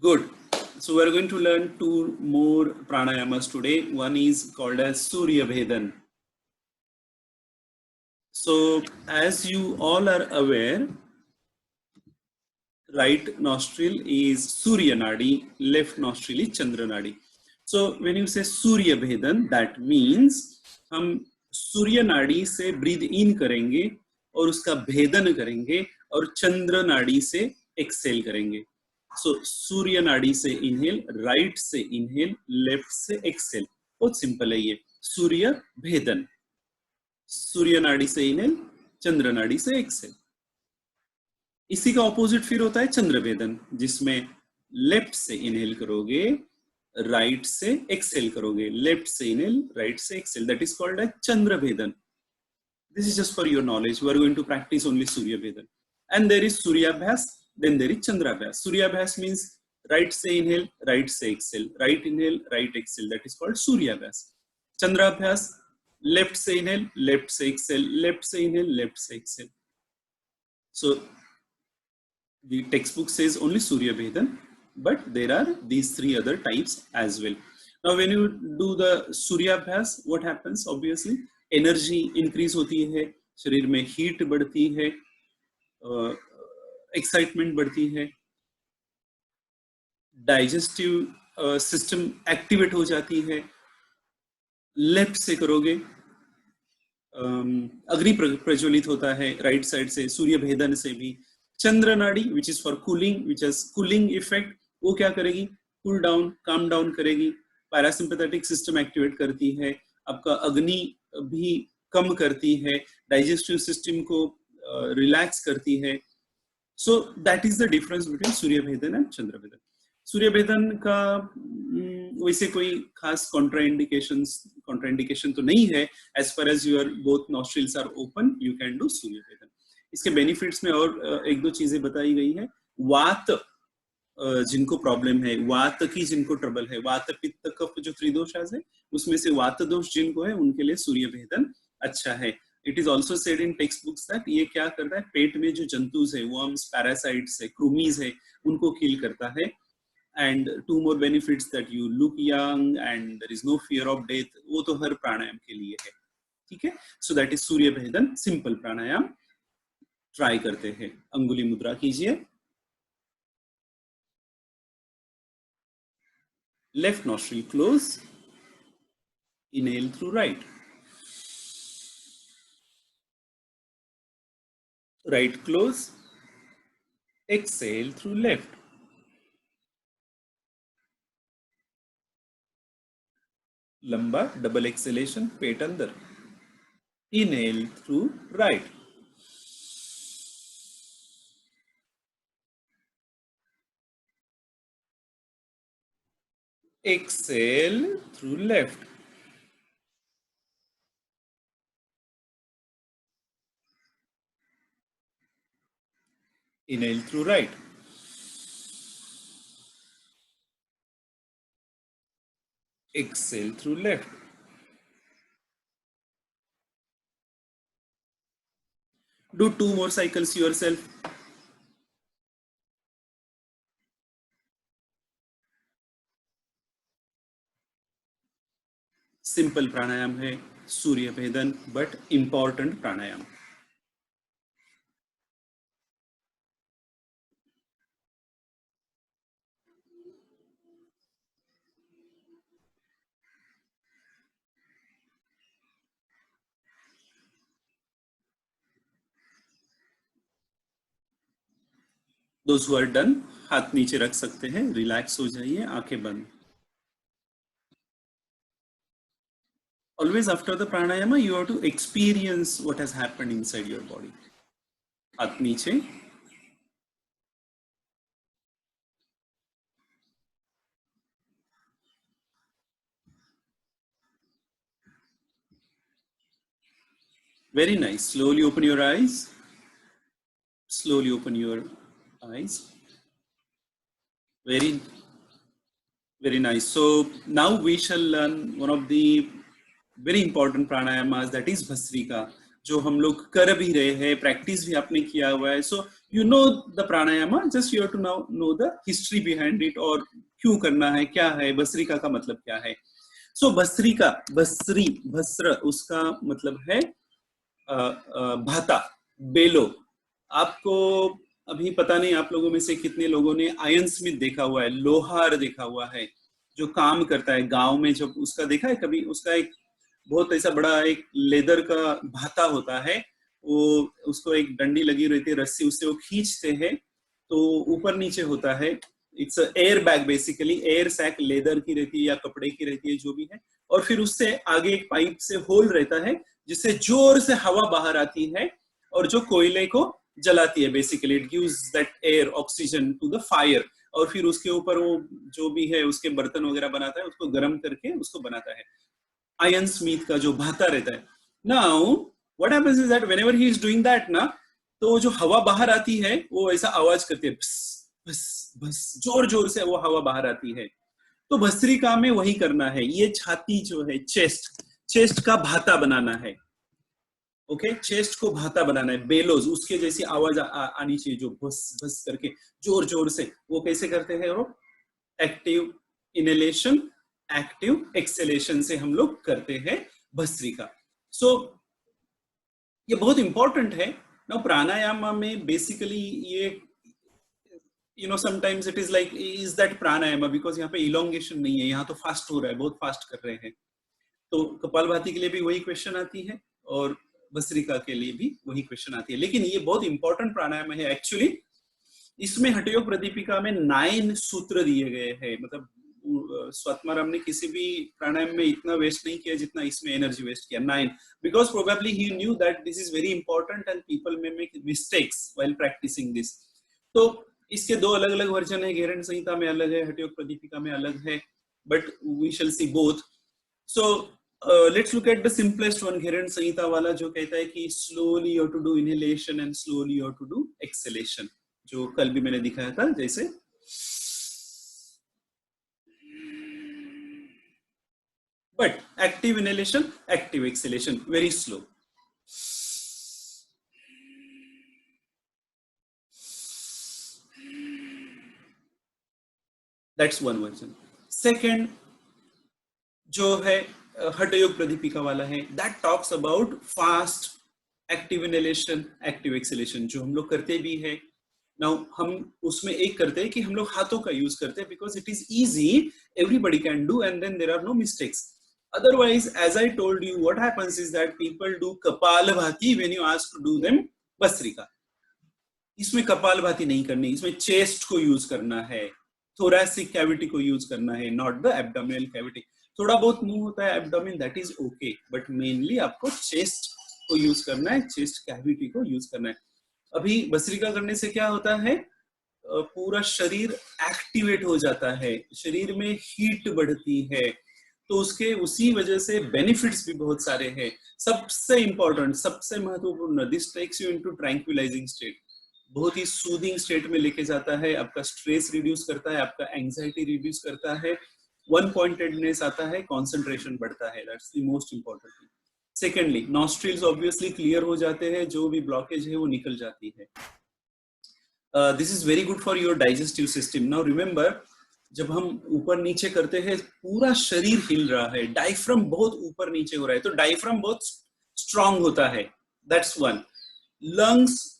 Good. So we're going to learn two more pranayamas today. One is called as Surya Bhedan. So as you all are aware, right nostril is Surya Nadi, left nostril is Chandra Nadi. So when you say Surya Bhedan, that means हम सूर्य नाड़ी से breathe in करेंगे और उसका भेदन करेंगे और चंद्र नाड़ी से एक्सेल करेंगे. सो सूर्य नाड़ी से इनहेल, राइट से इनहेल, लेफ्ट से एक्सेल. बहुत सिंपल है ये. सूर्य भेदन, सूर्य नाड़ी से इनहेल, चंद्र नाड़ी से एक्सेल. इसी का ऑपोजिट फिर होता है चंद्र भेदन, जिसमें लेफ्ट से इनहेल करोगे, राइट से एक्सेल करोगे. लेफ्ट से इनहेल, राइट से exhale. That is called as Chandra Bhedan. This is just for your knowledge. We are going to practice only Surya Bhedan. And there is Suryabhyas, then there is Chandrabhyas. Suryabhyas means right say inhale, right say exhale. Right inhale, right exhale. That is called Suryabhyas. Chandrabhyas, left say inhale, left say exhale, left say inhale, left say exhale. So the textbook says only Surya Bhedan, but there are these three other types as well. Now when you do the Suryabhyas, what happens? Obviously energy increase होती है, शरीर में heat बढ़ती है, excitement बढ़ती है, digestive system activate हो जाती है. लेफ्ट से करोगे, अग्नि प्रज्वलित होता है राइट साइड से, सूर्य भेदन से भी. चंद्र नाड़ी which is for cooling, which is cooling effect, वो क्या करेगी? कूल डाउन, काम डाउन करेगी. पैरासिम्पैथेटिक सिस्टम एक्टिवेट करती है, आपका अग्नि भी कम करती है, डाइजेस्टिव सिस्टम को रिलैक्स करती है. So that is the difference between Surya Bhedan and चंद्र भेदन. सूर्य भेदन का वैसे कोई खास कॉन्ट्राइंडिकेशन तो नहीं है. As far as your both nostrils are open, you can do Surya Bhedan. इसके बेनिफिट्स में और एक दो चीजें बताई गई है. वात जिनको प्रॉब्लम है, वात की जिनको ट्रबल है, वात पित्त कफ जो त्रिदोषास है, उसमें से वात दोष जिनको है उनके लिए सूर्य भेदन अच्छा है. It is also said in text books that ये क्या करता है, पेट में जो जंतुज है, वर्म्स, पैरासाइट्स है, क्रूमीज है, उनको किल करता है. And two more benefits that you look young and there is no fear of death. वो तो हर प्राणायाम के लिए है. ठीक है. सो दैट इज सूर्य भेदन, सिंपल प्राणायाम. ट्राई करते हैं. अंगुली मुद्रा कीजिए. Left nostril close, inhale through right. Right close, exhale through left. लंबा डबल एक्सेलेशन, पेट अंदर. Inhale through right. Exhale through left. Inhale through right. Exhale through left. Do 2 more cycles yourself. Simple pranayama है Surya Bhedan, but important pranayama. Those who are done, हाथ नीचे रख सकते हैं, relax हो जाइए, आंखें बंद. Always after the pranayama, you have to experience what has happened inside your body. हाथ नीचे. Very nice. Slowly open your eyes. Slowly open your eyes. Very, very nice. So now we shall learn one of the very important pranayamas, that is Bhasrika. जो हम लोग कर भी रहे हैं, practice भी आपने किया हुआ है. So you know the pranayama, just you have to now know the history behind it, और क्यों करना है, क्या है भस्त्रिका का मतलब क्या है. सो भस्त्रिका, भस्त्री, भस्त्र उसका मतलब है भाता, बेलो. आपको अभी पता नहीं आप लोगों में से कितने लोगों ने आयन स्मिथ देखा हुआ है, लोहार देखा हुआ है, जो काम करता है गांव में. जब उसका देखा है कभी, उसका एक बहुत ऐसा बड़ा एक लेदर का भाता होता है, वो उसको एक डंडी लगी रहती है, रस्सी, उससे वो खींचते हैं तो ऊपर नीचे होता है. It's airbag basically, air sac leather की रहती है या कपड़े की रहती है, जो भी है. और फिर उससे आगे एक पाइप से होल रहता है जिससे जोर से हवा बाहर आती है और जो कोयले को जलाती है. Basically it gives that air, oxygen to the fire. और फिर उसके ऊपर वो जो भी है उसके बर्तन वगैरह बनाता है, उसको गर्म करके उसको बनाता है. आयन स्मिथ का जो भाता रहता है. Now what happens is that whenever he is doing that ना, तो जो हवा बाहर आती है वो ऐसा आवाज करती है, बस बस बस, जोर जोर से वो हवा बाहर आती है. तो भस्त्रिका में वही करना है. ये छाती जो है, चेस्ट, चेस्ट का भाता बनाना है. ओके, चेस्ट को भाता बनाना है, बेलोज, उसके जैसी आवाज आनी चाहिए, जो बस बस करके जोर जोर से. वो कैसे करते हैं वो? एक्टिव इनहेलेशन, एक्टिव एक्सेलेशन से हम लोग करते हैं भस्त्रिका. सो ये बहुत इंपॉर्टेंट है. नाउ प्राणायाम में बेसिकली ये sometimes it is like, is that pranayama, because यहाँ पे elongation नहीं है, यहाँ तो फास्ट हो रहा है, बहुत फास्ट कर रहे हैं. तो कपालभाति के लिए भी वही क्वेश्चन आती है और भस्त्रिका के लिए भी वही क्वेश्चन आती है. लेकिन ये बहुत इंपॉर्टेंट प्राणायाम है एक्चुअली. इसमें हठयोग प्रदीपिका में 9 सूत्र दिए गए हैं. मतलब स्वात्माराम ने किसी भी प्राणायाम में इतना वेस्ट नहीं किया जितना इसमें एनर्जी वेस्ट किया. 9, because probably he knew that this is very important and people may make mistakes while practising this. तो इसके 2 अलग अलग वर्जन है. घेरण संहिता में अलग है, हठयोग प्रदीपिका में अलग है, but we shall see both. So let's look at the simplest one, घेरण संहिता वाला, जो कहता है कि slowly you have to do inhalation and slowly you have to do exhalation, जो कल भी मैंने दिखाया था. जैसे but active inhalation, active exhalation, very slow. That's one version. Second जो है हठयोग प्रदीपिका वाला है, that talks about fast active inhalation, active exhalation, जो हम लोग करते भी है. Now हम उसमें एक करते हैं कि हम लोग हाथों का यूज करते हैं, because it is easy, everybody can do, and then there are no mistakes. Otherwise, as I told you, what happens is that people do Kapalabhati when you ask to do them bhastrika. इसमें कपालभाति नहीं करनी, इसमें chest को use करना है, thoracic cavity को use करना है, not the abdominal cavity. थोड़ा बहुत मुंह होता है abdomen, that is okay, but mainly आपको chest को यूज करना है, chest cavity को यूज करना है. अभी भस्त्रिका करने से क्या होता है? पूरा शरीर एक्टिवेट हो जाता है, शरीर में हीट बढ़ती है, तो उसके उसी वजह से बेनिफिट्स भी बहुत सारे हैं. सबसे इंपॉर्टेंट, सबसे महत्वपूर्ण, this takes you into tranquillising state, बहुत ही सूदिंग स्टेट में लेके जाता है, आपका स्ट्रेस रिड्यूस करता है, आपका एंजाइटी रिड्यूस करता है, वन पॉइंटेडनेस आता है, कंसंट्रेशन बढ़ता है. That's the most important thing. Secondly, nostrils obviously clear हो जाते हैं, जो भी ब्लॉकेज है वो निकल जाती है. This is very good for your digestive system. Now remember, जब हम ऊपर नीचे करते हैं पूरा शरीर हिल रहा है, डायफ्राम बहुत ऊपर नीचे हो रहा है, तो डायफ्राम बहुत स्ट्रांग होता है. That's one. Lungs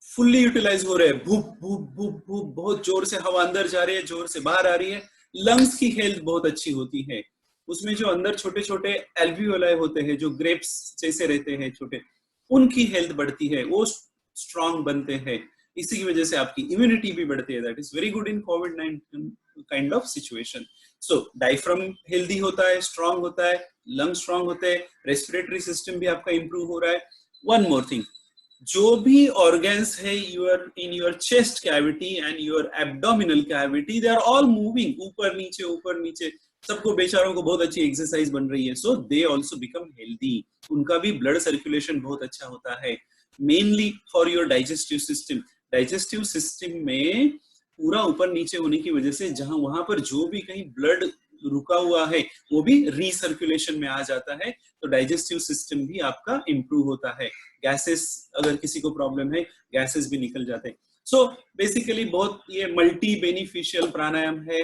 fully utilise हो रहे हैं, भूप भूप भूप भूप, बहुत जोर से हवा अंदर जा रही है, जोर से बाहर आ रही है. लंग्स की हेल्थ बहुत अच्छी होती है. उसमें जो अंदर छोटे छोटे एल्वियोलाई होते हैं, जो ग्रेप्स जैसे रहते हैं छोटे, उनकी हेल्थ बढ़ती है, वो स्ट्रांग बनते हैं. इसी की वजह से आपकी इम्यूनिटी भी बढ़ती है. That is very good in covid kind of situation. So diaphragm healthy होता है, स्ट्रांग होता है, लंग स्ट्रांग होते हैं, रेस्पिरेटरी सिस्टम भी आपका इंप्रूव हो रहा है. वन मोर थिंग, जो भी ऑर्गन्स है in your chest cavity and your abdominal cavity, they are all moving, ऊपर नीचे, सबको बेचारों को बहुत अच्छी एक्सरसाइज बन रही है. सो दे ऑल्सो बिकम हेल्दी, उनका भी ब्लड सर्कुलेशन बहुत अच्छा होता है. Mainly for your digestive system. Digestive system में पूरा ऊपर नीचे होने की वजह से जहां वहां पर जो भी कहीं ब्लड रुका हुआ है वो भी रीसर्कुलेशन में आ जाता है, तो डाइजेस्टिव सिस्टम भी आपका इंप्रूव होता है। गैसेस, अगर किसी को प्रॉब्लम है, गैसेस भी निकल जाते हैं। सो बेसिकली बहुत ये मल्टी बेनिफिशियल प्राणायाम है।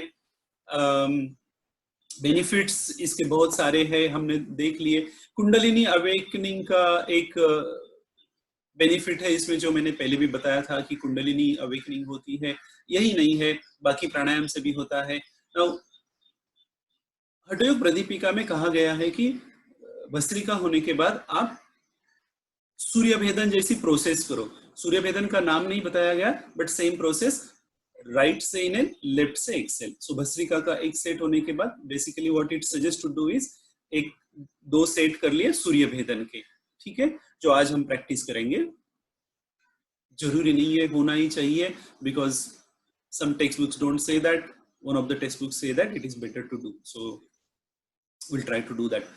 बेनिफिट्स इसके बहुत सारे हैं, हमने देख लिए। कुंडलिनी अवेकनिंग का एक बेनिफिट है इसमें, जो मैंने पहले भी बताया था कि कुंडलिनी अवेकनिंग होती है, यही नहीं है, बाकी प्राणायाम से भी होता है। Now, हठयोग प्रदीपिका में कहा गया है कि भस्त्रिका होने के बाद आप सूर्य भेदन जैसी प्रोसेस करो। सूर्य भेदन का नाम नहीं बताया गया, बट सेम प्रोसेस, राइट से इनहेल, लेफ्ट से एक्सेल। सो भस्त्रिका का एक सेट होने के बाद basically what it suggest to do is एक 2 सेट कर लिए सूर्य भेदन के, ठीक है, जो आज हम प्रैक्टिस करेंगे। जरूरी नहीं है, होना ही चाहिए, because some textbooks don't say that, one of the textbooks say that it is better to do, so we'll try to do that.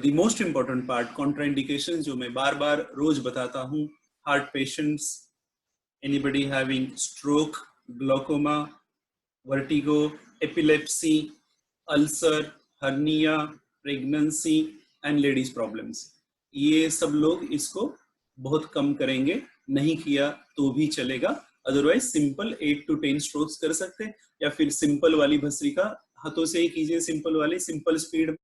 The most important part, contraindications, जो मैं बार बार रोज बताता हूँ, heart patients, anybody having stroke, glaucoma, vertigo, epilepsy, ulcer, hernia, pregnancy and ladies problems, ये सब लोग इसको बहुत कम करेंगे, नहीं किया तो भी चलेगा। अदरवाइज सिंपल 8 to 10 स्ट्रोक्स कर सकते हैं, या फिर सिंपल वाली भस्त्रिका हाथों से ही कीजिए, सिंपल वाली, सिंपल स्पीड